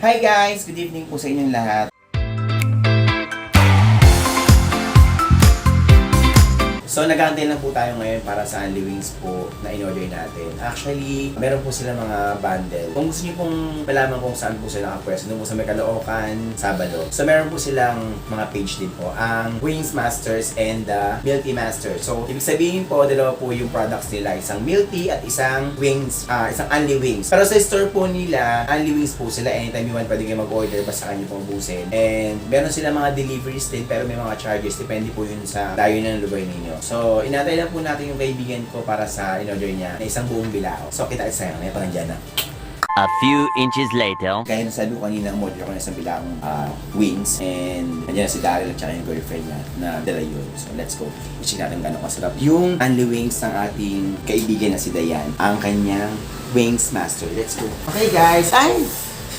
Hi guys! Good evening po sa inyong lahat. So, nag-aantay lang po tayo ngayon para sa Only Wings po na in-order natin. Actually, meron po sila mga bundle. Kung gusto niyo pong malaman kung saan po sila nakapwesto, doon po sa may Caloocan, Sabado. So, meron po silang mga page din po. Ang Wings Masters and the Milk Tea Masters. So, ibig sabihin po, dalawa po yung products nila. Isang Milk Tea at isang Wings, isang Only Wings. Pero sa store po nila, Only Wings po sila. Anytime you want, pwede kayo mag-order basta kanya pong busin. And meron sila mga deliveries din, pero may mga charges. Depende po yun sa layo ng lugar ninyo. So, inantay lang po natin yung kaibigan ko para sa in-order niya na isang buong bilao. So, kita tayo ngayon. Nandiyan na. A few inches later. Kaya nasabi ko kanina, umorder ko na isang bilaong wings. And nandiyan si Daryl at saka yung girlfriend niya na dala yun. So, let's go. I-check natin gano'ng kasarap. Yung Only Wings ng ating kaibigan na si Dayan. Ang kanyang Wings Master. Let's go. Okay guys. Ay!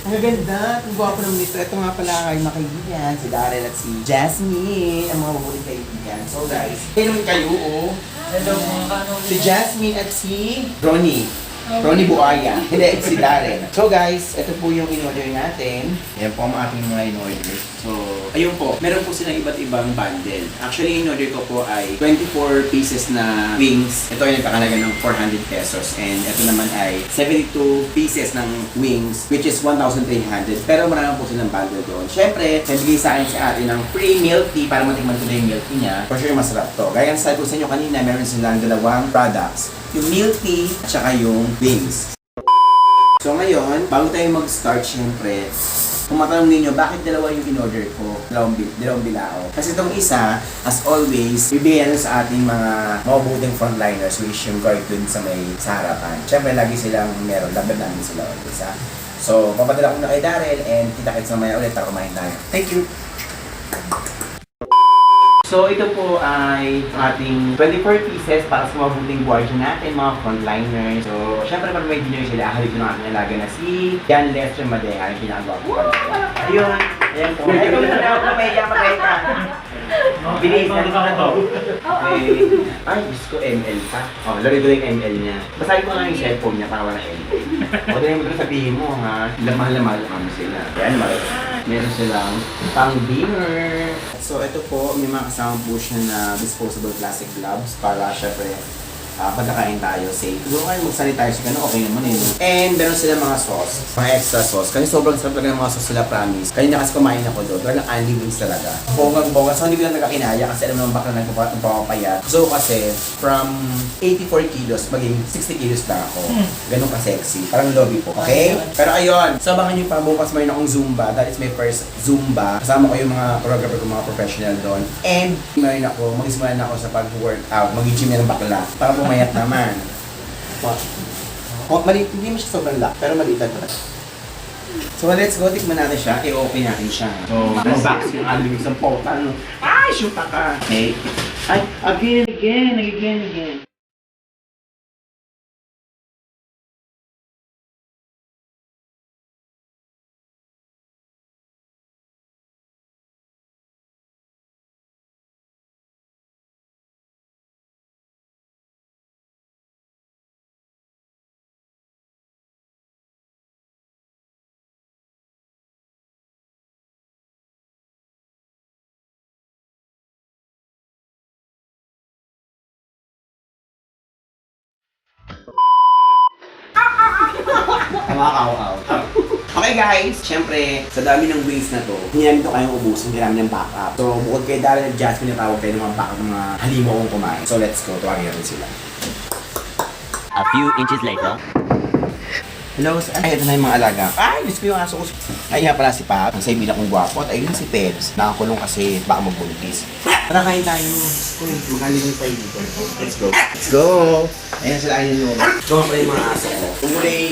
Ang ganda. Ang gwapo naman nito. Ito nga pala ay mga kaibigan. Si Daryl at si Jasmine. Ang mga mabuting kaibigan. So guys, kailan kayo oh. Hello mga kanong. Si Jasmine at si Ronnie. Ronnie Buaya. Hindi, si Darren. So guys, ito po yung in-order natin. Yan po ang ating mga in-order. So, ayun po. Meron po silang iba't ibang bundle. Actually, in-order ko po ay 24 pieces na wings. Ito ay nagkakalaga ng 400 pesos. And ito naman ay 72 pieces ng wings, which is 1,300. Pero marami po silang bundle doon. Siyempre, nabigay sa akin si ate ng free milk tea para matikman ko na yung milk tea niya. For sure, masarap to. Gaya ng sabi ko sa inyo kanina, meron silang dalawang products. Yung milk tea at saka yung wings. So ngayon, bago tayo mag-start syempre, kung matanong ninyo, bakit dalawa yung in-order ko? Dalawang bilao. Kasi itong isa, as always, bibigyan sa ating mga mabubuting frontliners, which yung guard dun sa may sa harapan. Syempre, lagi silang meron. Laban namin sila always, ha? So, papadala ko na kay Daryl and kita-kits mamaya ulit para kumain tayo. Thank you! So, ito po ay ating 24 pieces para sa mabuting guardian natin, mga frontliners. So, syempre pag may dinner sila, ahalik ko ng aking alaga na si Jan Lester Madeja, yung pinakagwapo. Ayun, ayan po. Ay, kung na ako, may yamatay ka. Bilis, nalito na to. Okay. Ay, Diyos ko, ML pa. Oh, lari ko yung ML niya. Basahin ko lang yung cellphone niya para wala ML. O, dahil mo sabihin mo, ha? Lamang-lamang kami sila. Ayan, meron silang pang dinner. So, ito po, may mga kasama po siya na disposable plastic gloves para syempre pagkakain tayo safe. Kung kayo mag-sanitize ka na, okay naman eh. And meron sila mga sauce, mga extra sauce. Kasi sobrang sarap talaga ng mga sauce sila, promise. Kanina kasi kumain ako doon, talagang Only Wings talaga. Bonggang-bongga. So hindi ko lang nagkakinaya kasi alam naman bakla nagpapapayat. So kasi, from 84 kilos, maging 60 kilos na ako. Ganun ka-sexy. Parang lobby po, okay? Pero ayun, so abangan nyo pa, bukas mayroon akong Zumba. That is my first Zumba. Kasama ko yung mga choreographer ko, mga professional doon. And mayroon ako, mag-ismula na ako sa pag-workout. Mag-gym yan ng bakla. Para pumayat naman. Maliit, hindi mo siya sobrang laki, pero maliit lang talaga. So let's go, tikman natin siya. I-open natin siya. So, box yung alumin sa portal. Ay, shoot ka! Okay. Ay, again. Kamakaw-aw. Okay guys, syempre, sa dami ng wings na to, hindi namin ito kayang ubusin, hindi namin ng backup. So, bukod kay Daryl at Jasmine, natawag tayo ng mga backup ng mga halimo kong kumain. So, let's go, tuwagin natin sila. A few inches later. Hello, ay, ito na yung mga alaga. Ay, miss ko yung aso ko. Ay, nga pala si Pap, ang saibigan kong gwapo. At ayun si Peps, nakakulong kasi baka magbuntis. Tara, kain tayo. Magaling yung tayo dito. Let's go. Let's go! Ayan sila, ayun yung Ito pala yung mga aso ko. Yung kulay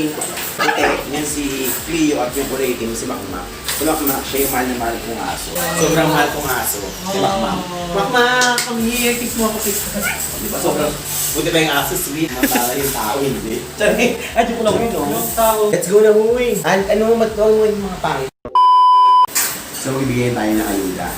puti, yan si Cleo at yung kulay itim si Makmak. Si Makmak, siya yung mahal na mahal kong aso. Sobrang mahal kong aso. Si Makmak. Makmak, come here, kiss mo ako, kiss mo. Di ba, sobrang buti ba yung aso sweet? Matala yung tao, hindi. Sorry, adyo ko lang yun, no? Let's go na, Uy! Ano mo magtawag mo yung mga pangit? So, magbibigay tayo ng ayuda.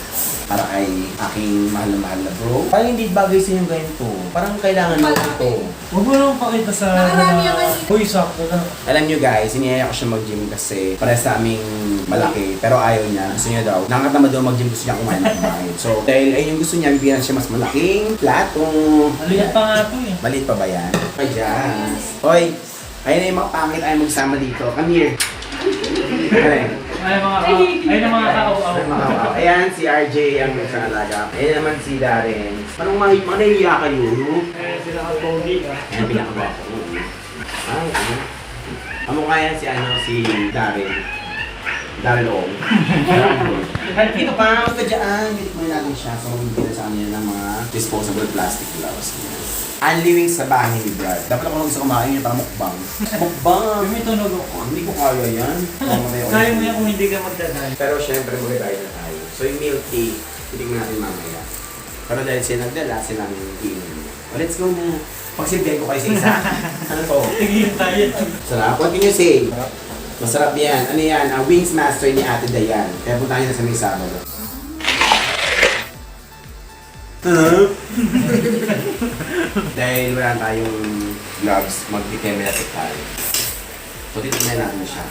para kay aking mahal na bro. Parang hindi bagay sa yung ganito. Parang kailangan mo ito. Huwag mo naman pakita sa... Nakarami ang kanina. Uy, sakto na. Alam nyo guys, siniyaya ko siya mag-gym kasi para sa aming malaki. Pero ayaw niya. Gusto niya daw. Nakatamad daw mag-gym, gusto niya kumain ng kumain. So, dahil ayun yung gusto niya, bibigyan siya mas malaking plato. Maliit pa nga to eh. Maliit pa ba yan? Ay, Jazz. Hoy, ayun na yung mga pangit ayaw magsama dito. Come here. Ay mga kao-ao. Ayan, si RJ ang isang alaga. Ayan naman si Darren. Anong nahiya kayo? Eh, sila ka pogi ka. Ayan, pinakabako. Ay, ano? Amo kaya si Darren. Darren Ong. Ito pa, basta dyan. Bitikman natin siya. So, magbibigyan sa kanila ng mga disposable plastic gloves. Only wings sa bahay ni Brad. Dapat ako lang gusto kumain yun para mukbang. Mukbang! May tunog ako. Hindi ko kaya yan. Kaya mo yan kung hindi ka magdadaan. Pero syempre mag-ride na tayo. So yung milk tea, titignan natin mamaya. Pero dahil sila nagdala, sila namin iinom. Let's go na. Pagsilbihan ko kayo sa isa. Ano to? Tingin tayo. Sarap. What can you say? Masarap yan. Ano yan? Wings Master ni Ate Dayan. Kaya punta na sa may Sabado. Dahil wala tayong gloves, mag-decamerate tayo. So titignan natin siya.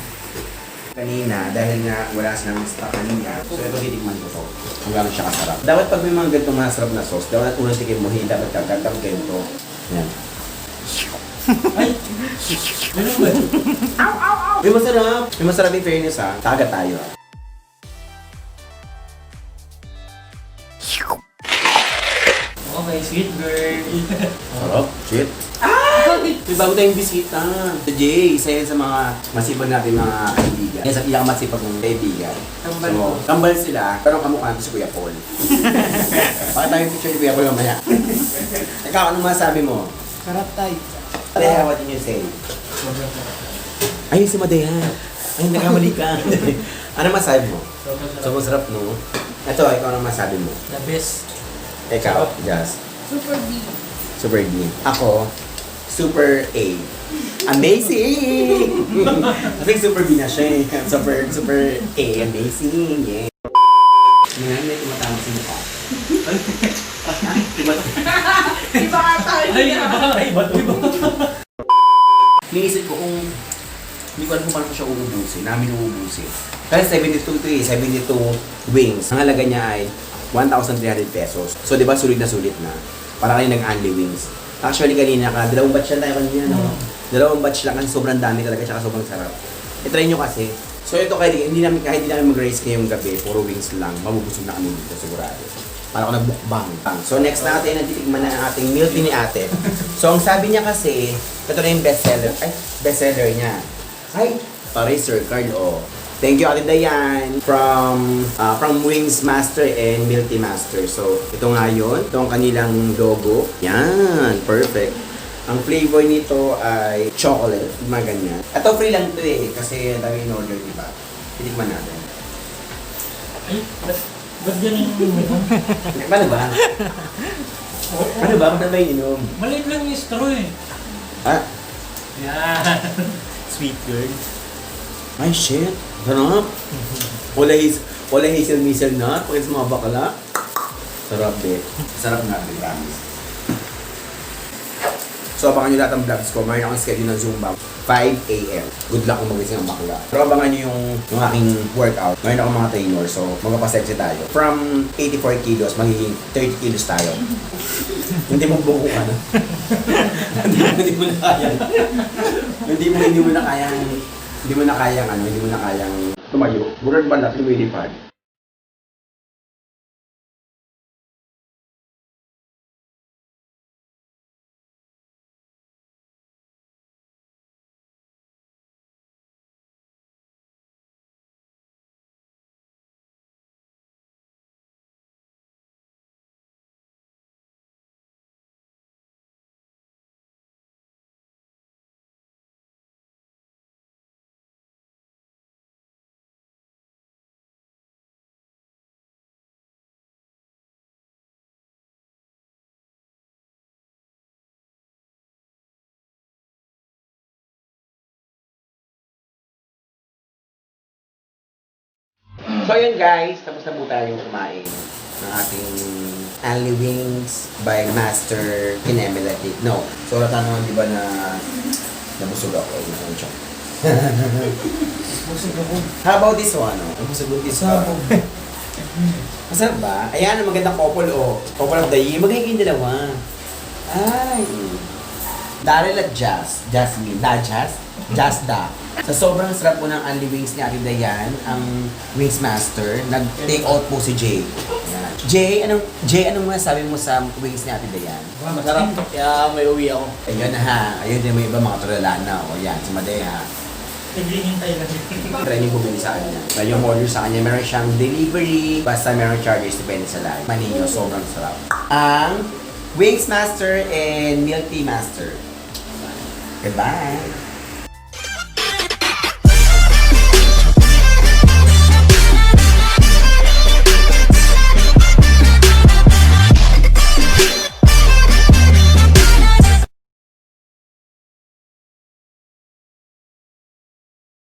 Kanina, dahil nga wala silang stock kanina, so ito titikman ko to. Kung gano'n siya kasarap. Dapat pag may mga ganitong masarap na sauce, dapat unang tikim mo, hindi dapat kagandang ganito. Yan. Ay! Ano ba? May masarap! May masarap yung fairness ha. Taga tayo ha. Okay, sweet girl. Sarap. Shit. May bago tayong bisita. Si Jay, isa yan sa mga masipag natin mga kaibigan. Yan sa pinakamasipag kong kaibigan. Kambal So, mo. kambal sila, pero kamukha ko si Kuya Paul. Bakit tayo picture ni Kuya Paul mamaya? Ikaw, anong masabi mo? Sarap tayo. Madeha, what did you say? Ayun si Madeha. Ay, nagkamali ka. Ano masabi mo? Sobrang sarap, no? Ito, ikaw anong masabi mo? The best. Ikaw, Jazz. Super B. Super D. Ako, Super A. Amazing! I think Super B na siya eh. Super A. Amazing. Yeah. Ngayon, may tumatawag sa mukha. Iba ka tayo. Ay, iba to. Niisip ko kung hindi ko alam kung paano ko siya uubusin. Namin uubusin. Kasi 72 to eh. 72 wings. Ang halaga niya ay 1,300 pesos. So, di ba, sulit na sulit na. Para kayo nag-only wings. Actually, kanina ka, dalawang batch lang tayo kanina, no? Dalawang batch lang kasi sobrang dami talaga, tsaka sobrang sarap. I-try nyo kasi. So, ito kahit hindi namin mag-race ngayong gabi, puro wings lang, mabubusog na kami dito, sigurado. Para ako nagbukbang. So, next natin, natitikman na ang ating milk tea ni ate. So, ang sabi niya kasi, ito na yung bestseller. Ay, bestseller niya. Ay, pare Sir Carl, oh. Thank you, Ate Dayan, from Wings Master and Milk Tea Master. So, ito nga yun. Ito ang kanilang logo. Yan, perfect. Ang flavor nito ay chocolate, mga ganyan. Ito free lang ito eh, kasi ang dami in-order, di ba? Titikman natin. Ay, ba't ganun yung Paano ba? Ano ba? Paano ba yung inom? Maliit lang yung straw eh. Ah, Yan. Sweet girl. ay shit. Sarap. Wala hazel-misel nut. Pagkat sa mga bakla. Sarap eh. Sarap na, di ba? So, abangan nyo lahat ng vlogs ko. Mayroon akong schedule ng Zumba. 5 a.m. Good luck kung magising ang bakla. Pero abangan nyo yung aking workout. Mayroon akong mga trainer. So, magpapasexy tayo. From 84 kilos, magiging 30 kilos tayo. Hindi mo buko ka na. Hindi mo na kaya. Hindi mo na kayang tumayo. Burad ba lang, lumilipad. So yun guys, tapos na po tayong kumain. ng ating Only Wings by Master Kinemelatic. No. So, rata naman di ba na nabusog ako. Busog ako. How about this one? Oh? Nabusog this one. Masarap ba? Ayan, ang magandang couple, oh. Couple of the year. Magiging dalawa. Ay. Daryl at Jasmine. Jasda. Sa sobrang sarap po ng Only Wings ni Ate Dayan, ang Wings Master, nag-take out po si Jay. Ayan. Jay, anong masasabi mo sa Wings ni Ate Dayan? Masarap. Kaya may uwi ako. Ayun na ha. Ayun din may iba mga tulala na. O yan, si Madeha. Naghihintay lang yun. Training bumili sa kanya. Kaya yung order sa kanya, meron siyang delivery, basta meron charges depende sa live. Maninyo, sobrang sarap. Ang Wings Master and Milk Tea Master. Goodbye!